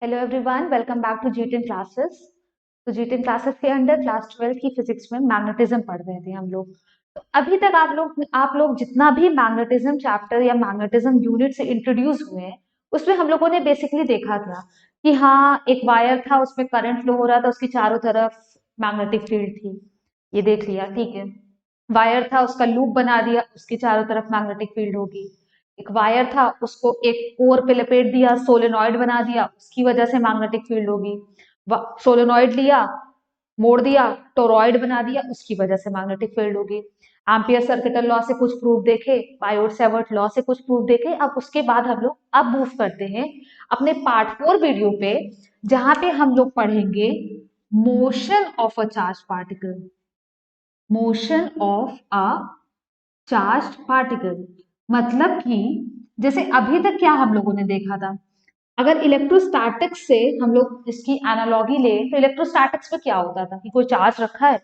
Hello everyone, welcome back to जी10 classes. तो जी10 क्लासेस के अंडर क्लास 12 की फिजिक्स में मैग्नेटिज्म पढ़ रहे थे हम लोग। तो अभी तक आप लोग जितना भी मैग्नेटिज्म चैप्टर या मैग्नेटिज्म यूनिट से इंट्रोड्यूस हुए हैं, उसमें हम लोगों ने बेसिकली देखा था कि हाँ, एक वायर था, उसमें करंट फ्लो हो रहा था, उसकी चारों तरफ मैग्नेटिक फील्ड थी। ये देख लिया, ठीक है। वायर था, उसका लूप बना दिया, उसकी चारों तरफ मैग्नेटिक फील्ड होगी। एक वायर था, उसको एक कोर पे लपेट दिया, सोलेनॉइड बना दिया, उसकी वजह से मैग्नेटिक फील्ड होगी। सोलेनॉइड लिया, मोड़ दिया, टोरॉइड बना दिया, उसकी वजह से मैग्नेटिक फील्ड होगी। एम्पियर सर्किटल लॉ से कुछ प्रूफ देखे, बायोट सेवर्ट लॉ से कुछ प्रूफ देखे। अब उसके बाद हम लोग अब मूव करते हैं अपने पार्ट 4 वीडियो पे, जहां पे हम लोग पढ़ेंगे motion of a charge particle. Motion of a charge particle मतलब कि जैसे अभी तक क्या हम लोगों ने देखा था, अगर इलेक्ट्रोस्टैटिक्स से हम लोग इसकी एनालॉगी ले तो इलेक्ट्रोस्टैटिक्स में क्या होता था कि कोई चार्ज रखा है,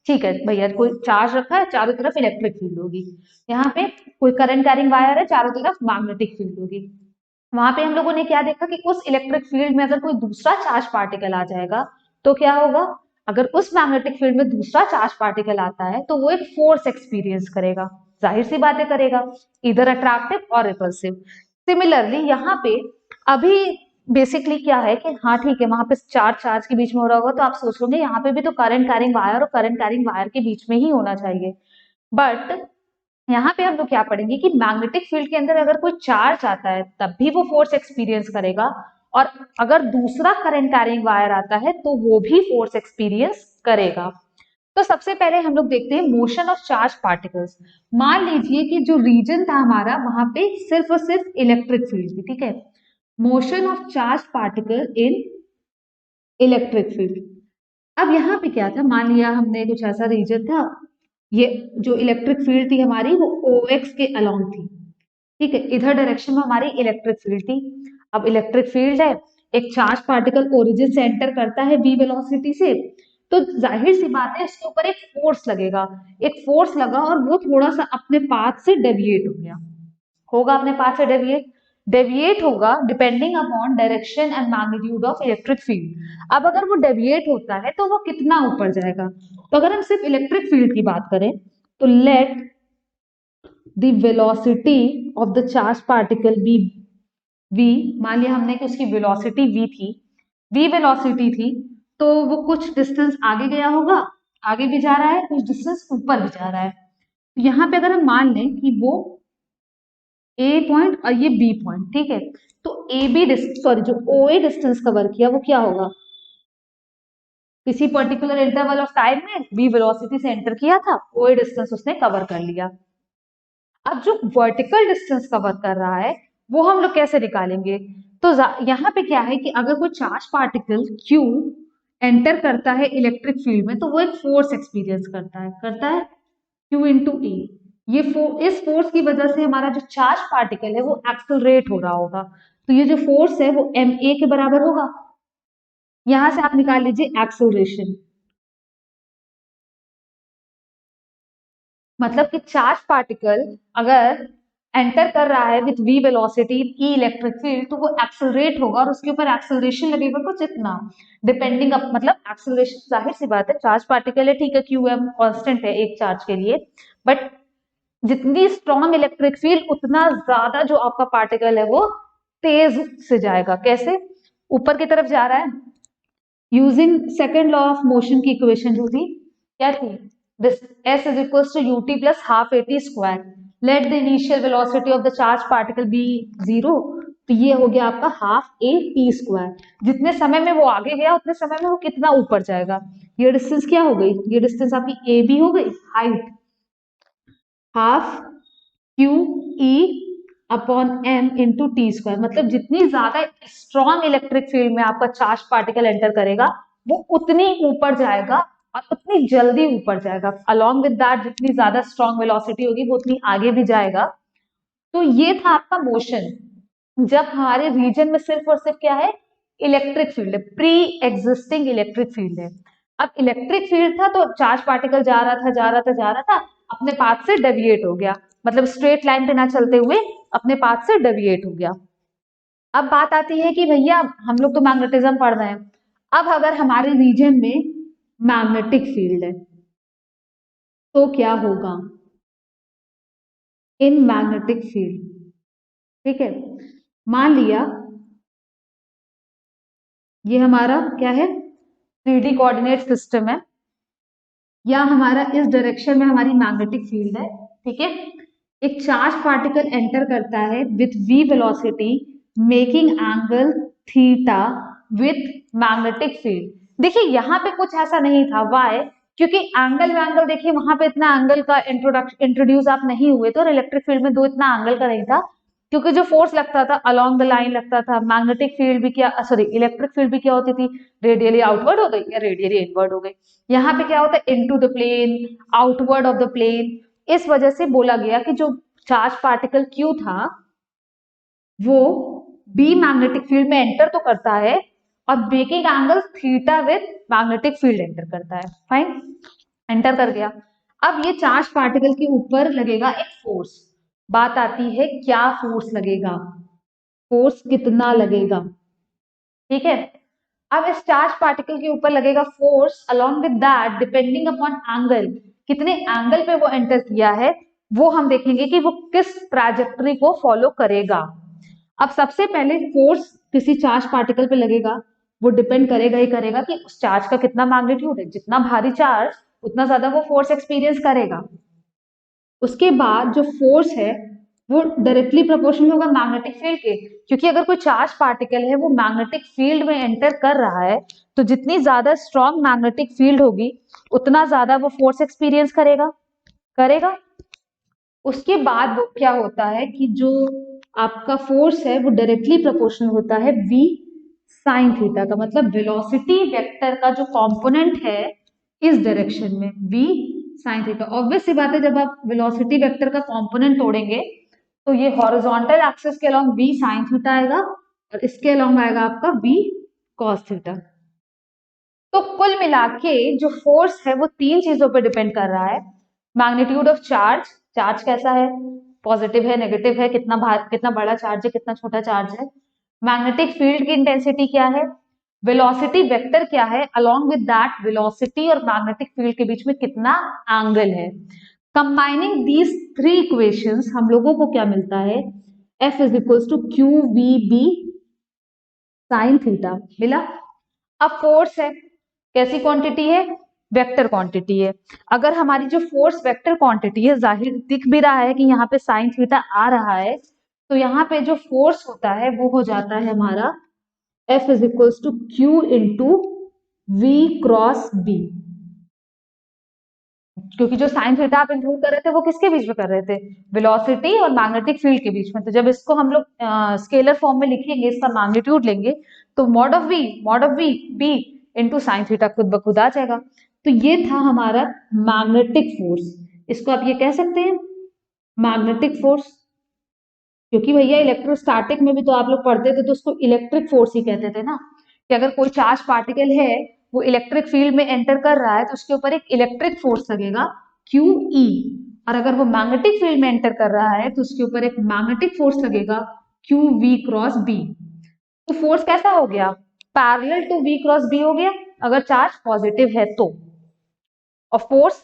ठीक है भैया, कोई चार्ज रखा है, चारों तरफ इलेक्ट्रिक फील्ड होगी। यहाँ पे कोई करंट कैरिंग वायर है, चारों तरफ मैग्नेटिक फील्ड होगी। वहां पे हम लोगों ने क्या देखा कि उस इलेक्ट्रिक फील्ड में अगर कोई दूसरा चार्ज पार्टिकल आ जाएगा तो क्या होगा। अगर उस मैग्नेटिक फील्ड में दूसरा चार्ज पार्टिकल आता है तो वो एक फोर्स एक्सपीरियंस करेगा, जाहिर सी बातें करेगा, इधर अट्रैक्टिव और रिपल्सिव। सिमिलरली यहाँ पे अभी बेसिकली क्या है कि हाँ ठीक है, वहां पे चार चार्ज के बीच में हो रहा होगा तो आप सोच लोगे यहाँ पे भी तो करंट कैरिंग वायर और करंट कैरिंग वायर के बीच में ही होना चाहिए। बट यहाँ पे हम लोग क्या पढ़ेंगे कि मैग्नेटिक फील्ड के अंदर अगर कोई चार्ज आता है तब भी वो फोर्स एक्सपीरियंस करेगा, और अगर दूसरा करंट कैरिंग वायर आता है तो वो भी फोर्स एक्सपीरियंस करेगा। तो सबसे पहले हम लोग देखते हैं मोशन ऑफ चार्ज पार्टिकल्स। मान लीजिए कि जो रीजन था हमारा वहां पे सिर्फ और सिर्फ इलेक्ट्रिक फील्ड थी, ठीक है। Motion of charge particle in electric field. अब यहाँ पे क्या था, मान लिया हमने कुछ ऐसा रीजन था, ये जो इलेक्ट्रिक फील्ड थी हमारी वो OX के अलोंग थी, ठीक है। इधर डायरेक्शन में हमारी इलेक्ट्रिक फील्ड थी। अब इलेक्ट्रिक फील्ड है, एक चार्ज पार्टिकल ओरिजिन से एंटर करता है v वेलोसिटी से, तो जाहिर सी बात है इसके ऊपर एक फोर्स लगेगा। एक फोर्स लगा और वो थोड़ा सा अपने पाथ से डेविएट हो गया, होगा अपने पाथ से डेविएट, डेविएट होगा depending upon direction and magnitude of electric field. अब अगर वो डेविएट होता है तो वो कितना ऊपर जाएगा। तो अगर हम सिर्फ इलेक्ट्रिक फील्ड की बात करें तो let the velocity of the charge particle be v। मान लिया हमने कि उसकी वेलोसिटी v थी, v वेलोसिटी थी, तो वो कुछ डिस्टेंस आगे गया होगा, आगे भी जा रहा है, कुछ डिस्टेंस ऊपर भी जा रहा है। तो यहाँ पे अगर हम मान लें कि वो a पॉइंट और ये b पॉइंट, ठीक है, तो ए बी सॉरी जो OA डिस्टेंस कवर किया वो क्या होगा, किसी पर्टिकुलर इंटरवल ऑफ टाइम में v वेलोसिटी से एंटर किया था, OA डिस्टेंस उसने कवर कर लिया। अब जो वर्टिकल डिस्टेंस कवर कर रहा है वो हम लोग कैसे निकालेंगे। तो यहाँ पे क्या है कि अगर कोई चार्ज पार्टिकल Q एंटर करता है इलेक्ट्रिक फील्ड में तो वो एक फोर्स एक्सपीरियंस करता है Q इंटू ए। इस फोर्स की वजह से हमारा जो चार्ज पार्टिकल है वो एक्सेलरेट हो रहा होगा, तो ये जो फोर्स है वो ma के बराबर होगा। यहां से आप निकाल लीजिए एक्सेलरेशन, मतलब कि चार्ज पार्टिकल अगर एंटर कर रहा है with v velocity E electric field तो वो एक्सेलरेट होगा और उसके ऊपर एक्सेलरेशन लगेगा कुछ इतना, डिपेंडिंग अप मतलब एक्सेलरेशन जाहिर सी बात है चार्ज पार्टिकल है, ठीक है, qm कांस्टेंट है एक चार्ज के लिए, बट जितनी स्ट्रॉन्ग इलेक्ट्रिक फील्ड उतना ज्यादा जो आपका पार्टिकल है वो तेज से जाएगा। कैसे, ऊपर की तरफ जा रहा है, using second law of motion की इक्वेशन जो थी क्या थी, this s is equals to ut plus half at square. Let the initial velocity of the charge particle be zero, तो ये हो गया आपका हाफ at स्क्वायर। जितने समय में वो आगे गया उतने समय में वो कितना ऊपर जाएगा, ये डिस्टेंस क्या हो गई, ये डिस्टेंस आपकी ab हो गई, height half q e upon m into t square. मतलब जितनी ज्यादा स्ट्रॉन्ग इलेक्ट्रिक फील्ड में आपका चार्ज पार्टिकल एंटर करेगा वो उतनी ऊपर जाएगा और उतनी जल्दी ऊपर जाएगा। अलॉन्ग विद दैट जितनी ज्यादा स्ट्रॉन्ग वेलोसिटी होगी वो उतनी आगे भी जाएगा। तो ये था आपका मोशन जब हमारे रीजन में सिर्फ और सिर्फ क्या है, इलेक्ट्रिक फील्ड है, प्री एग्जिस्टिंग इलेक्ट्रिक फील्ड है। अब इलेक्ट्रिक फील्ड था तो चार्ज पार्टिकल जा रहा था जा रहा था जा रहा था, अपने पाथ से डेविएट हो गया, मतलब स्ट्रेट लाइन पे ना चलते हुए अपने पाथ से डेविएट हो गया। अब बात आती है कि भैया हम लोग तो मैग्नेटिज्म पढ़ रहे हैं, अब अगर हमारे रीजन में मैग्नेटिक फील्ड है तो क्या होगा इन मैग्नेटिक फील्ड। ठीक है, मान लिया ये हमारा क्या है, 3D कोऑर्डिनेट सिस्टम है, या हमारा इस डायरेक्शन में हमारी मैग्नेटिक फील्ड है। ठीक है, एक चार्ज पार्टिकल एंटर करता है with v velocity making angle theta with magnetic field. देखिए यहाँ पे कुछ ऐसा नहीं था, वाई, क्योंकि एंगल वैंगल देखिए वहां पे इतना एंगल का इंट्रोड्यूस आप नहीं हुए तो इलेक्ट्रिक फील्ड में दो इतना एंगल का नहीं था, क्योंकि जो फोर्स लगता था अलोंग द लाइन लगता था। मैग्नेटिक फील्ड भी क्या, सॉरी इलेक्ट्रिक फील्ड भी क्या होती थी, रेडियली आउटवर्ड हो गई या रेडियली इनवर्ड हो गई। यहाँ पे क्या होता है, into the plane, outward of the plane. इस वजह से बोला गया कि जो चार्ज पार्टिकल Q था वो बी मैग्नेटिक फील्ड में एंटर तो करता है और making angle theta with magnetic field enter करता है। फाइन, एंटर कर गया। अब ये चार्ज पार्टिकल के ऊपर लगेगा एक फोर्स। बात आती है क्या फोर्स लगेगा, फोर्स कितना लगेगा। ठीक है, अब इस चार्ज पार्टिकल के ऊपर लगेगा force, along with that depending upon angle, कितने एंगल पे वो एंटर किया है वो हम देखेंगे कि वो किस ट्रैजेक्टरी को फॉलो करेगा। अब सबसे पहले फोर्स किसी चार्ज पार्टिकल पे लगेगा, वो डिपेंड करेगा ही करेगा कि उस चार्ज का कितना मैग्नीट्यूड है, जितना भारी चार्ज उतना ज्यादा वो फोर्स एक्सपीरियंस करेगा। उसके बाद जो फोर्स है वो डायरेक्टली प्रोपोर्शनल होगा मैग्नेटिक फील्ड के, क्योंकि अगर कोई चार्ज पार्टिकल है वो मैग्नेटिक फील्ड में एंटर कर रहा है तो जितनी ज्यादा स्ट्रॉन्ग मैग्नेटिक फील्ड होगी उतना ज्यादा वो फोर्स एक्सपीरियंस करेगा करेगा। उसके बाद वो क्या होता है कि जो आपका फोर्स है वो डायरेक्टली प्रोपोर्शनल होता है v साइन थीटा का, मतलब वेलोसिटी वेक्टर का जो कंपोनेंट है इस डायरेक्शन में v साइन थीटा। ऑब्वियस सी बात है, जब आप वेलोसिटी वेक्टर का कंपोनेंट तोड़ेंगे तो ये हॉरिजॉन्टल एक्सिस के अलोंग v साइन थीटा आएगा और इसके अलोंग आएगा आपका v cos थीटा। तो कुल मिला के जो फोर्स है वो तीन चीजों पर डिपेंड कर रहा है। मैग्नीट्यूड ऑफ चार्ज, चार्ज कैसा है, पॉजिटिव है नेगेटिव है, कितना बड़ा चार्ज है कितना छोटा चार्ज है। मैग्नेटिक फील्ड की इंटेंसिटी क्या है, वेलोसिटी वेक्टर क्या है, अलोंग विद दैट वेलोसिटी और मैग्नेटिक फील्ड के बीच में कितना एंगल है। कंबाइनिंग दीज थ्री इक्वेशंस हम लोगों को क्या मिलता है, F is equals to Q we B sine theta मिला। अब फोर्स है, कैसी क्वांटिटी है, वेक्टर क्वांटिटी है। अगर हमारी जो फोर्स वेक्टर क्वांटिटी है, जाहिर दिख भी रहा है कि यहाँ पे साइन थीटा आ रहा है, तो यहाँ पे जो फोर्स होता है वो हो जाता है हमारा F is equals to q into v cross B. क्योंकि जो साइन थीटा आप इंक्लूड कर रहे थे वो किसके बीच में कर रहे थे, वेलोसिटी और मैग्नेटिक फील्ड के बीच में। तो जब इसको हम लोग स्केलर फॉर्म में लिखेंगे, इसका मैग्नीट्यूड लेंगे तो mod of v B into sine theta खुद ब खुद आ जाएगा। तो ये था हमारा मैग्नेटिक फोर्स, इसको आप ये कह सकते हैं मैग्नेटिक फोर्स। क्योंकि भैया इलेक्ट्रोस्टैटिक में भी तो आप लोग पढ़ते थे तो उसको इलेक्ट्रिक फोर्स ही कहते थे ना, कि अगर कोई चार्ज पार्टिकल है वो इलेक्ट्रिक फील्ड में एंटर कर रहा है तो उसके ऊपर एक इलेक्ट्रिक फोर्स लगेगा QE, और अगर वो मैग्नेटिक फील्ड में एंटर कर रहा है तो उसके ऊपर एक मैग्नेटिक फोर्स लगेगा QV क्रॉस B। तो फोर्स कैसा हो गया, parallel to V cross B हो गया अगर चार्ज पॉजिटिव है तो, और force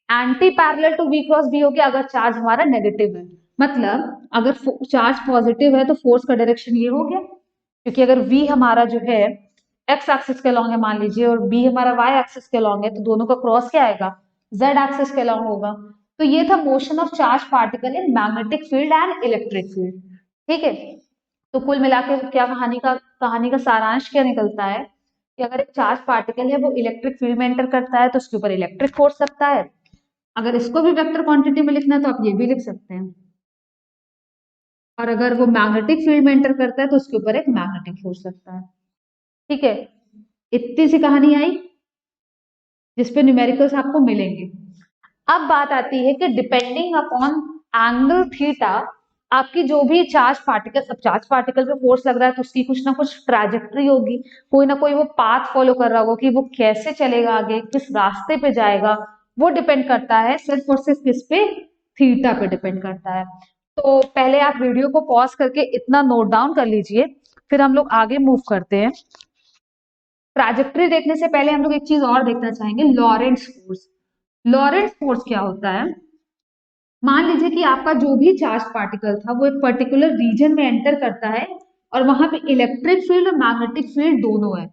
anti parallel to V cross B हो गया अगर चार्ज हमारा नेगेटिव है। मतलब अगर चार्ज पॉजिटिव है तो फोर्स का डायरेक्शन ये हो गया, क्योंकि अगर V हमारा जो है x एक्सिस के अलॉन्ग है मान लीजिए और B हमारा y एक्सिस के अलॉन्ग है, तो दोनों का क्रॉस क्या आएगा, z एक्सिस के अलॉन्ग होगा। तो ये था motion of charge particle in magnetic field and electric field. ठीक है, तो कुल मिलाकर क्या कहानी का सारांश क्या निकलता है कि अगर एक चार्ज पार्टिकल है वो इलेक्ट्रिक फील्ड में एंटर करता है तो उसके ऊपर इलेक्ट्रिक फोर्स लगता है। अगर इसको भी वेक्टर क्वांटिटी में लिखना है तो आप ये भी लिख सकते हैं, और अगर वो मैग्नेटिक फील्ड में एंटर करता है तो उसके ऊपर एक मैग्नेटिक फोर्स लगता है। ठीक है, इतनी सी कहानी आई जिसपे न्यूमेरिकल्स आपको मिलेंगे। अब बात आती है कि डिपेंडिंग अपॉन एंगल थीटा आपकी जो भी चार्ज पार्टिकल, अब चार्ज पार्टिकल पे फोर्स लग रहा है तो उसकी कुछ ना कुछ ट्रैजेक्टरी होगी, कोई ना कोई वो पाथ फॉलो कर रहा होगा कि वो कैसे चलेगा आगे, किस रास्ते पे जाएगा, वो डिपेंड करता है सिर्फ और सिर्फ किस पे, थीटा पे डिपेंड करता है। तो पहले आप वीडियो को पॉज करके इतना नोट डाउन कर लीजिए, फिर हम लोग आगे मूव करते हैं। ट्रैजेक्टरी देखने से पहले हम लोग एक चीज और देखना चाहेंगे, लॉरेंट्ज फोर्स। लॉरेंट्ज फोर्स क्या होता है? मान लीजिए कि आपका जो भी चार्ज पार्टिकल था वो एक पर्टिकुलर रीजन में एंटर करता है और वहां पे इलेक्ट्रिक फील्ड और मैग्नेटिक फील्ड दोनों है।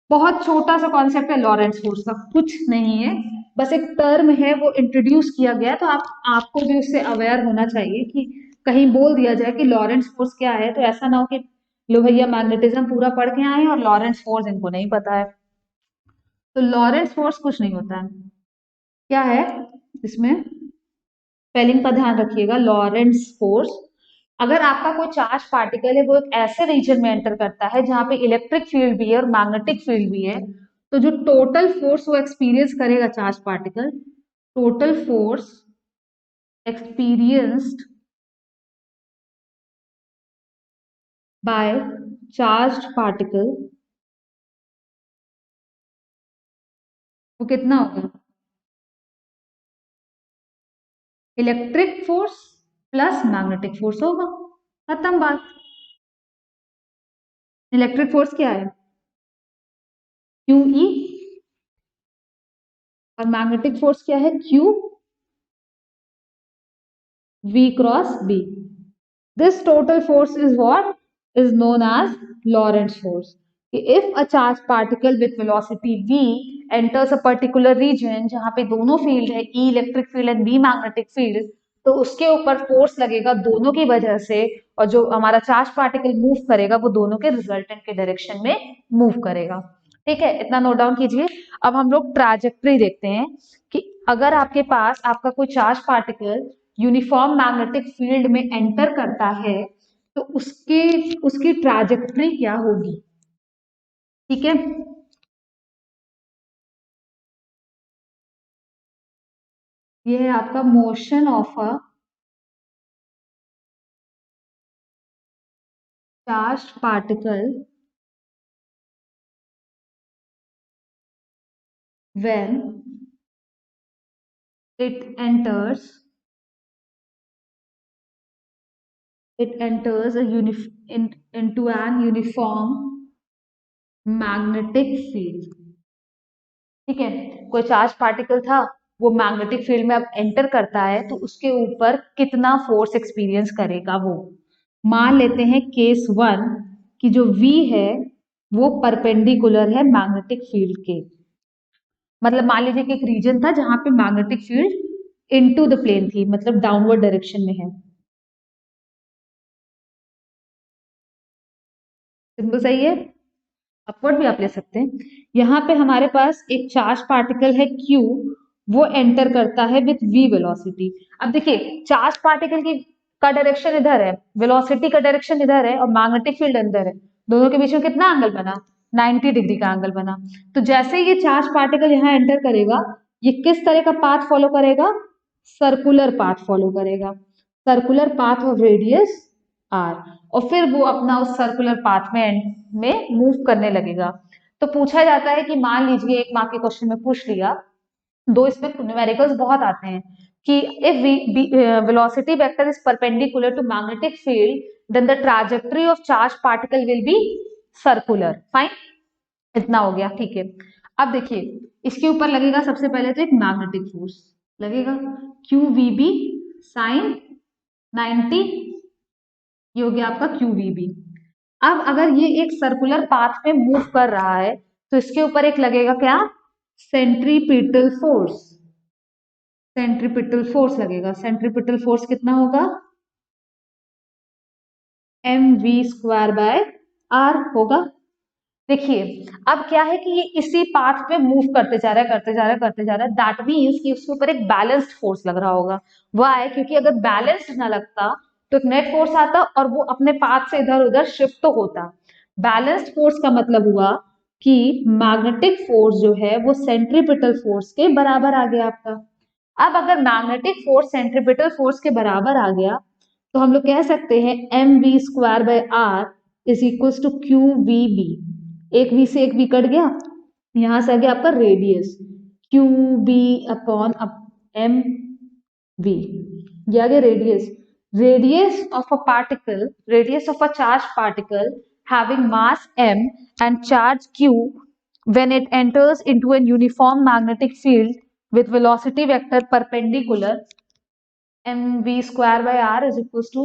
बहुत छोटा सा कॉन्सेप्ट है लॉरेंट्ज फोर्स का, कुछ नहीं है, बस एक टर्म है, वो इंट्रोड्यूस किया गया, तो आपको भी उससे अवेयर होना चाहिए कि कहीं बोल दिया जाए कि लॉरेंट्ज फोर्स क्या है, तो ऐसा ना हो कि लो भैया मैग्नेटिज्म पूरा पढ़ के आए और लॉरेंट्ज फोर्स इनको नहीं पता है। तो लॉरेंट्ज फोर्स कुछ नहीं होता है, क्या है इसमें, स्पेलिंग का ध्यान रखिएगा। लॉरेंट्ज फोर्स, अगर आपका कोई चार्ज पार्टिकल है वो एक ऐसे रीजन में एंटर करता है जहां पे इलेक्ट्रिक फील्ड भी है और मैग्नेटिक फील्ड भी है, तो जो टोटल फोर्स वो एक्सपीरियंस करेगा charge particle, total force experienced bye charged particle, वो कितना होगा? Electric force plus magnetic force होगा, खत्म बात। इलेक्ट्रिक फोर्स क्या है? क्यू ई, और मैग्नेटिक फोर्स क्या है? Q V cross B. This total force is what is known as Lorentz force. If a charged particle with velocity v enters a particular region जहां पे दोनों field है, E electric field and B magnetic field, तो उसके ऊपर force लगेगा दोनों की वजह से, और जो हमारा चार्ज पार्टिकल मूव करेगा वो दोनों के रिजल्टेंट के डायरेक्शन में मूव करेगा। ठीक है, इतना नोट डाउन कीजिए। अब हम लोग ट्रैजेक्टरी देखते हैं कि अगर आपके पास आपका कोई charge particle uniform magnetic field में एंटर करता है तो उसके उसकी ट्रैजेक्टरी क्या होगी। ठीक है, ये है आपका motion of a charge particle when it enters it enters into an uniform magnetic field। ठीक है, कोई चार्ज पार्टिकल था, वो मैग्नेटिक फील्ड में अब एंटर करता है तो उसके ऊपर कितना फोर्स एक्सपीरियंस करेगा वो। मान लेते हैं केस वन कि जो V है वो परपेंडिकुलर है मैग्नेटिक फील्ड के, मतलब मान लीजिए कि एक रीजन था जहां पे magnetic field into the plane थी, मतलब डाउनवर्ड डायरेक्शन में है। सिंपल सही है, अपवर्ड भी आप ले सकते हैं। यहाँ पे हमारे पास एक चार्ज पार्टिकल है Q, वो एंटर करता है विथ v वेलोसिटी। अब देखिए चार्ज पार्टिकल की का डायरेक्शन इधर है, वेलोसिटी का डायरेक्शन इधर है और मैग्नेटिक फील्ड अंदर है, दोनों के बीच में कितना एंगल बना? 90 डिग्री का एंगल बना। तो जैसे ये चार्ज पार्टिकल यहाँ एंटर करेगा, ये किस तरह का पाथ फॉलो करेगा? सर्कुलर पाथ फॉलो करेगा, circular path of radius r, और फिर वो अपना उस सर्कुलर पाथ में मूव करने लगेगा। तो पूछा जाता है कि मान लीजिए एक मार्क के क्वेश्चन में पूछ लिया, दो इसमें न्यूमेरिकल्स बहुत आते हैं कि if velocity vector is perpendicular to magnetic field then the trajectory of charged particle will be circular। Fine, इतना हो गया। ठीक है, अब देखिए इसके ऊपर लगेगा सबसे पहले तो एक मैग्नेटिक फोर्स लगेगा, क्यू वी बी साइन 90, ये हो गया आपका क्यू वी बी। अब अगर ये एक सर्कुलर पाथ में मूव कर रहा है तो इसके ऊपर एक लगेगा क्या? सेंट्रीपिटल फोर्स, सेंट्रीपिटल फोर्स लगेगा। सेंट्रीपिटल फोर्स कितना होगा? mv² होगा। देखिए अब क्या है कि ये इसी पाथ पे मूव करते जा रहा है, करते जा रहा है, करते जा रहा है, दैट मीन्स कि उसके ऊपर एक बैलेंस्ड फोर्स लग रहा होगा। वह है क्योंकि अगर बैलेंस्ड ना लगता तो एक नेट फोर्स आता और वो अपने पाथ से इधर उधर शिफ्ट तो होता। बैलेंस्ड फोर्स का मतलब हुआ कि मैग्नेटिक फोर्स जो है वो सेंट्रीपिटल फोर्स के बराबर आ गया आपका। अब अगर मैग्नेटिक फोर्स सेंट्रीपिटल फोर्स के बराबर आ गया तो हम लोग कह सकते हैं mv²/r is equal to Q we B. एक v से एक v कट गया, यहां से आ गया आपका radius Q B upon M V, ये आ गया radius. radius of a particle, radius of a charged particle having mass m and charge q when it enters into a uniform magnetic field with velocity vector perpendicular mv square by r is equals to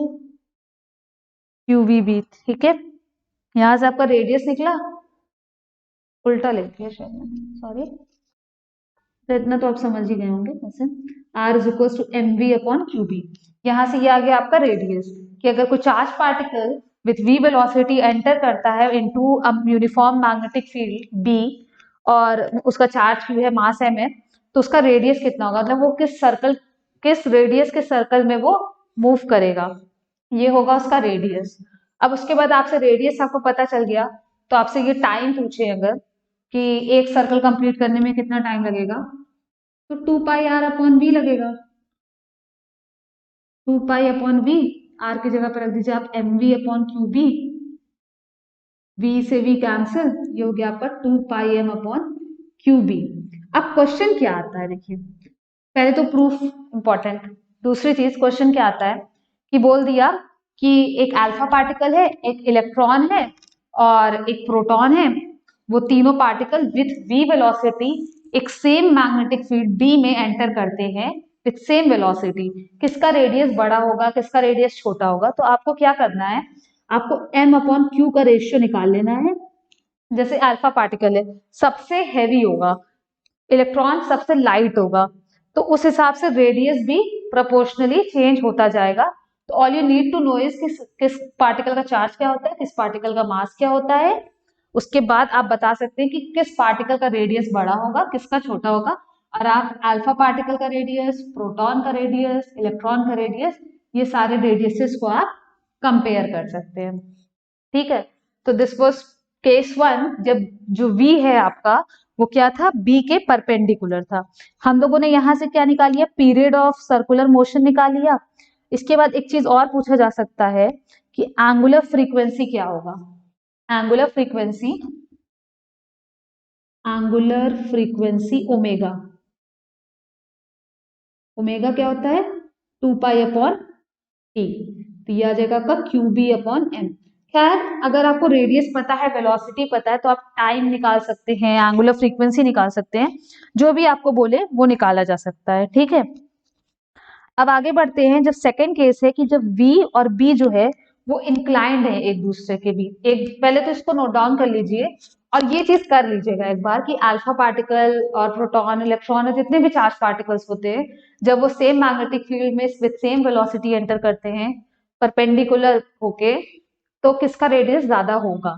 qvb। ठीक है, यहां से आपका radius निकला, उल्टा लिख दिया शायद मैंने, सॉरी, तो इतना तो आप समझ ही गए होंगे वैसे। R is equal to M V upon Q B. यहाँ से ये आ गया आपका रेडियस, कि अगर कोई charge particle with V velocity enter करता है into a uniform magnetic field B और उसका चार्ज क्यू है, मास एम है, तो उसका रेडियस कितना होगा, मतलब वो किस रेडियस के सर्कल में वो मूव करेगा, ये होगा उसका रेडियस। अब उसके बाद आपसे रेडियस आपको पता चल गया, तो आपसे ये टाइम पूछे अगर कि एक सर्कल कंप्लीट करने में कितना टाइम लगेगा, तो 2πr/v लगेगा। 2π/v, आर की जगह पर रख दीजिए आप mv/qb, v से v कैंसिल, ये हो गया आपका 2πm/qb। अब क्वेश्चन क्या आता है, देखिए पहले तो प्रूफ इंपॉर्टेंट, दूसरी चीज क्वेश्चन क्या आता है कि बोल दिया कि एक अल्फा पार्टिकल है, एक इलेक्ट्रॉन है और एक प्रोटॉन है, वो तीनों पार्टिकल विथ v वेलोसिटी एक सेम मैग्नेटिक फील्ड b में एंटर करते हैं विथ सेम वेलोसिटी। किसका रेडियस बड़ा होगा, किसका रेडियस छोटा होगा, तो आपको क्या करना है, आपको m/q का रेशियो निकाल लेना है। जैसे अल्फा पार्टिकल है, सबसे हैवी होगा, इलेक्ट्रॉन सबसे लाइट होगा, तो उस हिसाब से रेडियस भी प्रोपोर्शनली चेंज होता जाएगा। तो all you need to know is किस पार्टिकल का चार्ज क्या होता है, किस पार्टिकल का मास क्या होता है, उसके बाद आप बता सकते हैं कि किस पार्टिकल का रेडियस बड़ा होगा, किसका छोटा होगा, और आप अल्फा पार्टिकल का रेडियस, प्रोटॉन का रेडियस, इलेक्ट्रॉन का रेडियस, ये सारे रेडियसेस को आप कंपेयर कर सकते हैं। ठीक है, तो दिस वाज केस 1, जब जो v है आपका वो क्या था, b के परपेंडिकुलर था। हम लोगों ने यहां से क्या निकाल लिया, पीरियड ऑफ सर्कुलर मोशन निकाल लिया। इसके बाद एक चीज और पूछा जा सकता है कि एंगुलर फ्रीक्वेंसी क्या होगा। Angular frequency, angular frequency omega, omega क्या होता है 2π/t, तो ये आ जाएगा आपका qb/m। खैर अगर आपको रेडियस पता है, वेलोसिटी पता है, तो आप टाइम निकाल सकते हैं, एंगुलर फ्रीक्वेंसी निकाल सकते हैं, जो भी आपको बोले वो निकाला जा सकता है। ठीक है, अब आगे बढ़ते हैं। जब सेकंड केस है कि जब v और b जो है वो इंक्लाइंड है एक दूसरे के बीच, एक पहले तो इसको नोट डाउन कर लीजिए और ये चीज कर लीजिएगा एक बार कि अल्फा पार्टिकल और प्रोटॉन, इलेक्ट्रॉन और जितने भी चार्ज पार्टिकल्स होते हैं, जब वो सेम मैग्नेटिक फील्ड में विद सेम वेलोसिटी एंटर करते हैं परपेंडिकुलर होके, तो किसका रेडियस ज्यादा होगा।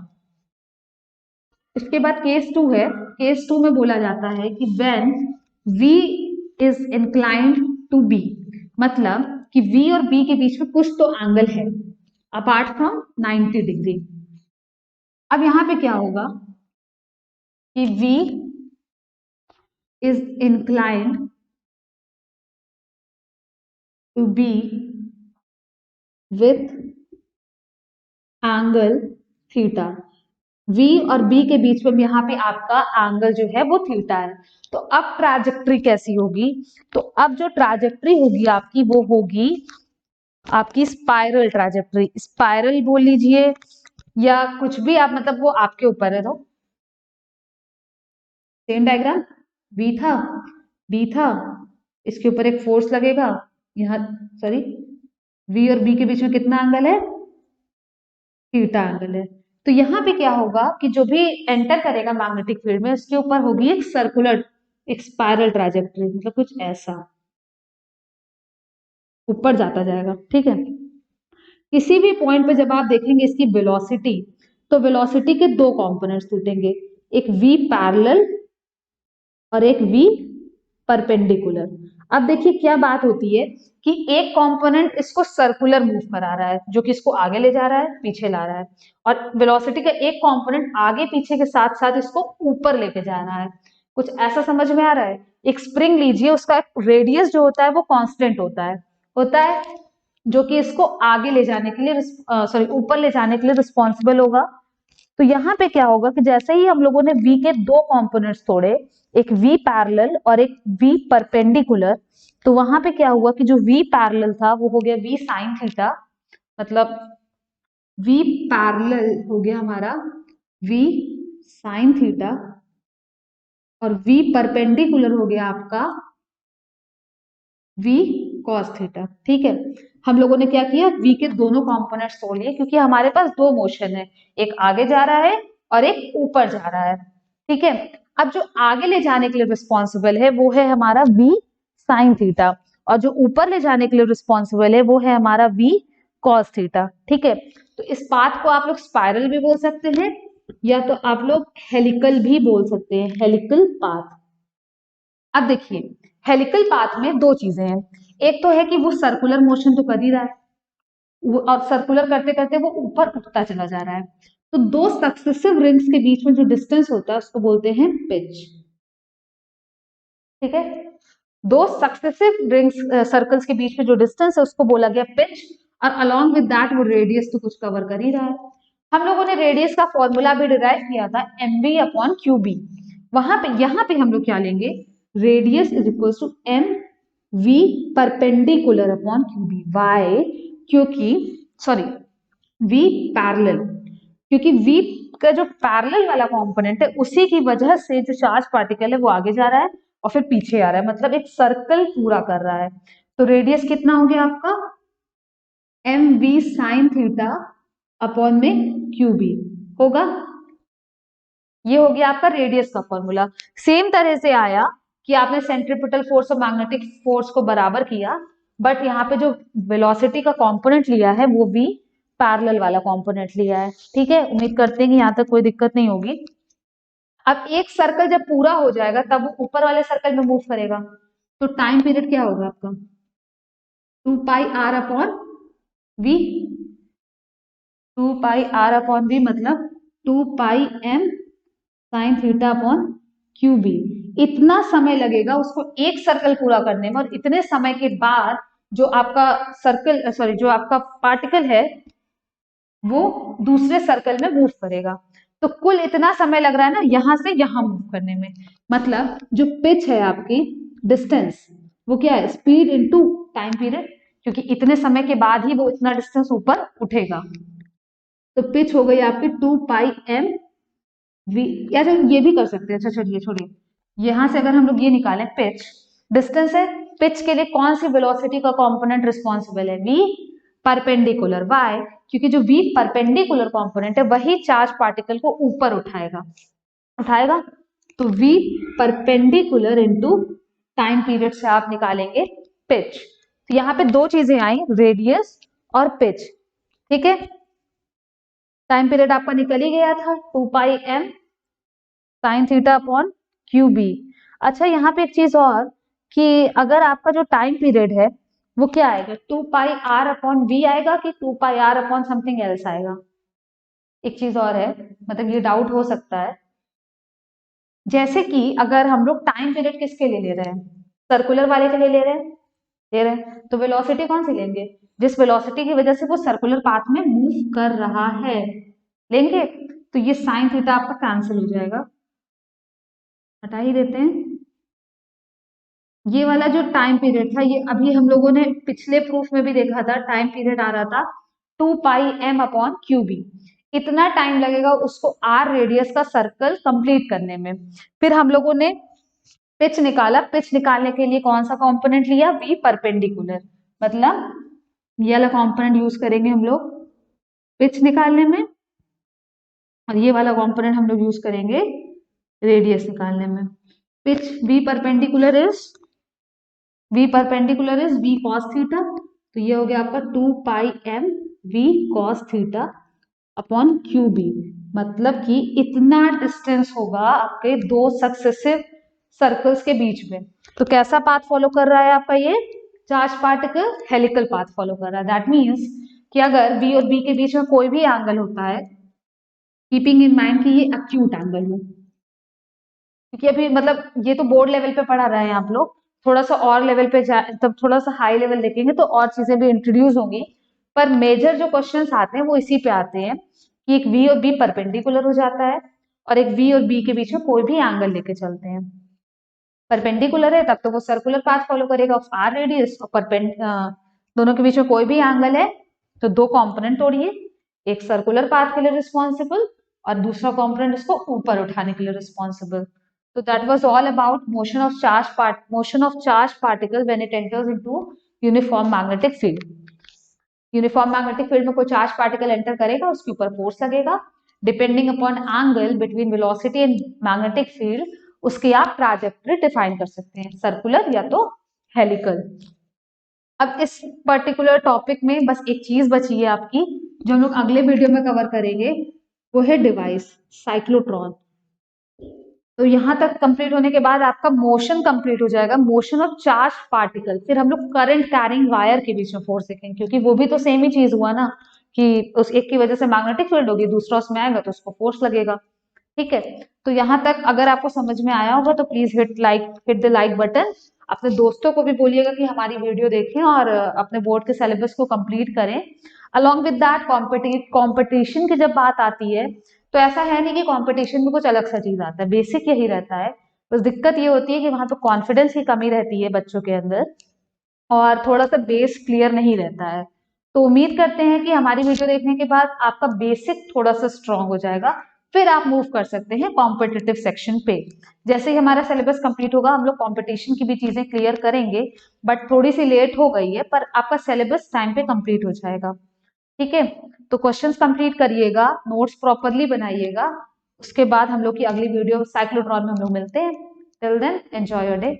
इसके बाद केस 2 है, केस 2 में बोला जाता है कि when v is inclined to b, मतलब कि v और b के बीच में कुछ तो एंगल है अपार्ट फ्रॉम 90 डिग्री। अब यहां पे क्या होगा कि v is inclined to b with angle theta. v और b के बीच में यहाँ पे आपका एंगल जो है वो थीटा है। तो अब ट्रैजेक्टरी कैसी होगी, तो अब जो ट्रैजेक्टरी होगी आपकी वो होगी आपकी स्पाइरल ट्रैजेक्टरी, स्पाइरल बोल लीजिए या कुछ भी आप, मतलब वो आपके ऊपर है। तो सेम डायग्राम, v था, b था, इसके ऊपर एक फोर्स लगेगा, यहाँ सॉरी v और b के बीच में कितना एंगल है, थीटा एंगल है। तो यहाँ पे क्या होगा कि जो भी एंटर करेगा मैग्नेटिक फील्ड में उसके ऊपर होगी एक सर्कुलर, एक स्पाइरल ट्रैजेक्टरी, मतलब कुछ ऐसा ऊपर जाता जाएगा। ठीक है, किसी भी पॉइंट पे जब आप देखेंगे इसकी वेलोसिटी, तो वेलोसिटी के दो कंपोनेंट्स टूटेंगे, एक v पैरेलल और एक v परपेंडिकुलर। अब देखिए क्या बात होती है कि एक कंपोनेंट इसको सर्कुलर मूव करा रहा है, जो कि इसको आगे ले जा रहा है, पीछे ला रहा है, और वेलोसिटी का एक कंपोनेंट आगे पीछे के साथ साथ इसको ऊपर लेके जा रहा है। कुछ ऐसा समझ में आ रहा है। एक स्प्रिंग लीजिए, उसका रेडियस जो होता है वो कांस्टेंट होता है जो कि इसको आगे ले जाने के लिए, सॉरी ऊपर ले जाने के लिए रिस्पॉन्सिबल होगा, तो यहाँ पे क्या होगा कि जैसे ही हम लोगों ने v के दो कंपोनेंट्स तोड़े, एक v पैरेलल और एक v परपेंडिकुलर, तो वहां पे क्या हुआ कि जो v पैरेलल था वो हो गया v साइन थीटा, मतलब v पैरेलल हो गया हमारा v साइन थीटा, और v परपेंडिकुलर हो गया आपका v cos थीटा। ठीक है, हम लोगों ने क्या किया, v के दोनों कंपोनेंट्स तोड़ लिए, क्योंकि हमारे पास दो मोशन है, एक आगे जा रहा है और एक ऊपर जा रहा है। ठीक है, अब जो आगे ले जाने के लिए रिस्पॉन्सिबल है वो है हमारा v साइन थीटा, और जो ऊपर ले जाने के लिए रिस्पॉन्सिबल है वो है हमारा v cos थीटा। ठीक है, तो इस पाथ को आप लोग स्पाइरल भी बोल सकते हैं, या तो आप लोग हेलिकल भी बोल सकते हैं, हेलिकल पाथ। अब देखिए, हेलिकल पाथ में दो चीजें हैं, एक तो है कि वो सर्कुलर मोशन तो कर ही रहा है, और सर्कुलर करते करते वो ऊपर उठता चला जा रहा है, तो दो सक्सेसिव रिंग्स के बीच में जो डिस्टेंस होता है उसको बोलते हैं पिच। ठीक है, दो सक्सेसिव रिंग्स सर्कल्स के बीच में जो डिस्टेंस है उसको बोला गया पिच, और अलॉन्ग विद दैट वो रेडियस तो कुछ कवर कर ही रहा है। हम लोगों ने रेडियस का फॉर्मूला भी डिराइव किया था mv अपॉन क्यूबी, वहां पे यहाँ पे हम लोग क्या लेंगे, radius is equal to M V perpendicular upon Q B. Why, क्योंकि सॉरी v पैरेलल, क्योंकि v का जो पैरेलल वाला कंपोनेंट है उसी की वजह से जो चार्ज पार्टिकल है वो आगे जा रहा है और फिर पीछे आ रहा है, मतलब एक सर्कल पूरा कर रहा है। तो रेडियस कितना हो गया आपका, M V sine theta upon में क्यूबी होगा, ये हो गया आपका रेडियस का फॉर्मूला। सेम तरह से आया कि आपने सेंट्रीपिटल फोर्स और मैग्नेटिक फोर्स को बराबर किया, बट यहाँ पे जो वेलोसिटी का कंपोनेंट लिया है वो भी पैरेलल वाला कंपोनेंट लिया है। ठीक है, उम्मीद करते हैं कि यहाँ तक कोई दिक्कत नहीं होगी। अब एक सर्कल जब पूरा हो जाएगा तब वो ऊपर वाले सर्कल में मूव करेगा, तो टाइम पीरियड क्या होगा आपका, 2 pi r upon v, 2 pi r upon v मतलब 2 pi m sine theta upon Q B. इतना समय लगेगा उसको एक सर्कल पूरा करने में, और इतने समय के बाद जो आपका सर्कल सॉरी जो आपका पार्टिकल है वो दूसरे सर्कल में मूव करेगा। तो कुल इतना समय लग रहा है ना यहाँ से यहाँ मूव करने में, मतलब जो पिच है आपकी डिस्टेंस वो क्या है, स्पीड इनटू टाइम पीरियड, क्योंकि इतने समय के बाद ही वो इतना डिस्टेंस ऊपर उठेगा। तो पिच हो गई आपकी 2 पाई एम वी, या तो ये भी कर सकते हैं, अच्छा चलिए छोड़िए, यहां से अगर हम लोग ये निकालें पिच डिस्टेंस है, पिच के लिए कौन सी वेलोसिटी का कंपोनेंट रिस्पॉन्सिबल है, वी परपेंडिकुलर। वाई, क्योंकि जो वी परपेंडिकुलर कंपोनेंट है वही चार्ज पार्टिकल को ऊपर उठाएगा उठाएगा तो V perpendicular into time period से आप निकालेंगे पिच। तो यहाँ पे दो चीजें आई, रेडियस और पिच। ठीक है, टाइम पीरियड आपका निकल ही गया था 2 pi m sine theta upon Q B. अच्छा, यहाँ पे एक चीज और कि अगर आपका जो टाइम पीरियड है वो क्या आएगा, 2 पाई आर अपॉन वी आएगा कि 2 pi r upon something else आएगा। एक चीज और है, मतलब ये डाउट हो सकता है, जैसे कि अगर हम लोग टाइम पीरियड किसके लिए ले रहे हैं, सर्कुलर वाले के लिए ले रहे हैं, तो वेलोसिटी कौन सी लेंगे, जिस वेलोसिटी की वजह से वो सर्कुलर पाथ में मूव कर रहा है लेंगे। तो ये साइन थीटा आपका कैंसिल हो जाएगा, हटा ही देते हैं। ये वाला जो टाइम पीरियड था ये अभी हम लोगों ने पिछले प्रूफ में भी देखा था, टाइम पीरियड आ रहा था 2 pi M upon Q B. इतना टाइम लगेगा उसको आर रेडियस का सर्कल कंप्लीट करने में। फिर हम लोगों ने पिच निकाला, पिच निकालने के लिए कौन सा कंपोनेंट लिया, वी परपेंडिकुलर, मतलब ये वाला कंपोनेंट यूज करेंगे हम लोग पिच निकालने में, और ये वाला कंपोनेंट हम लोग यूज करेंगे रेडियस निकालने में। Pitch v perpendicular is v cos theta, तो ये हो गया आपका 2 pi m v cos theta upon Q B, मतलब कि इतना डिस्टेंस होगा आपके दो सक्सेसिव सर्कल्स के बीच में। तो कैसा पाथ फॉलो कर रहा है आपका ये charge particle, helical path follow कर रहा है। दैट मीन्स कि अगर बी और बी के बीच में कोई भी एंगल होता है, कीपिंग इन माइंड कि ये एक्यूट एंगल हो, क्योंकि अभी मतलब ये तो बोर्ड लेवल पे पढ़ा रहे हैं आप लोग, थोड़ा सा और लेवल पे जाए तब थोड़ा सा हाई लेवल देखेंगे तो और चीजें भी इंट्रोड्यूस होंगी, पर मेजर जो क्वेश्चंस आते हैं वो इसी पे आते हैं कि एक वी और बी परपेंडिकुलर हो जाता है और एक वी और बी के बीच में कोई भी एंगल लेके चलते हैं। परपेंडिकुलर है तब तो वो सर्कुलर पाथ फॉलो करेगा ऑफ आर रेडियस, और दोनों के बीच में कोई भी एंगल है तो दो कंपोनेंट तोड़िए, एक सर्कुलर पाथ के लिए रिस्पॉन्सिबल और दूसरा कंपोनेंट उसको ऊपर उठाने के लिए responsible. So that was all about motion of charged particle when it enters into uniform magnetic field. Uniform magnetic field में कोई चार्ज पार्टिकल एंटर करेगा, उसके ऊपर फोर्स लगेगा, depending upon angle between velocity and magnetic field उसकी आप trajectory define कर सकते हैं, सर्कुलर या तो हेलिकल। अब इस पर्टिकुलर टॉपिक में बस एक चीज बची है आपकी, जो हम लोग अगले वीडियो में कवर करेंगे, वो है डिवाइस साइक्लोट्रॉन। तो यहाँ तक कंप्लीट होने के बाद आपका मोशन कंप्लीट हो जाएगा, मोशन ऑफ चार्ज पार्टिकल। फिर हम लोग करंट कैरिंग वायर के बीच में फोर्स देखेंगे, क्योंकि वो भी तो सेम ही चीज हुआ ना, कि उस एक की वजह से मैग्नेटिक फील्ड होगी, दूसरा उसमें आएगा तो उसको फोर्स लगेगा। ठीक है, तो यहाँ तक अगर आपको समझ में आया होगा तो please hit the like button. अपने दोस्तों को भी बोलिएगा कि हमारी वीडियो देखें और अपने बोर्ड के सिलेबस को कंप्लीट करें। अलॉन्ग विद दैट कॉम्पिटिशन की जब बात आती है तो ऐसा है नहीं कि कंपटीशन में कुछ अलग सा चीज आता है, बेसिक यही रहता है। बस दिक्कत ये होती है कि वहां पे कॉन्फिडेंस की कमी रहती है बच्चों के अंदर और थोड़ा सा बेस क्लियर नहीं रहता है। तो उम्मीद करते हैं कि हमारी वीडियो देखने के बाद आपका बेसिक थोड़ा सा स्ट्रांग हो जाएगा, फिर आप मूव कर सकते हैं कॉम्पिटिटिव सेक्शन पे। जैसे ही हमारा सिलेबस कंप्लीट होगा हम लोग कॉम्पिटिशन की भी चीजें क्लियर करेंगे, बट थोड़ी सी लेट हो गई है, पर आपका सिलेबस टाइम पे कंप्लीट हो जाएगा। ठीक है, तो क्वेश्चंस कंप्लीट करिएगा, नोट्स प्रॉपरली बनाइएगा। उसके बाद हम लोग की अगली वीडियो साइक्लोट्रॉन में हम लोग मिलते हैं। Till then enjoy your day.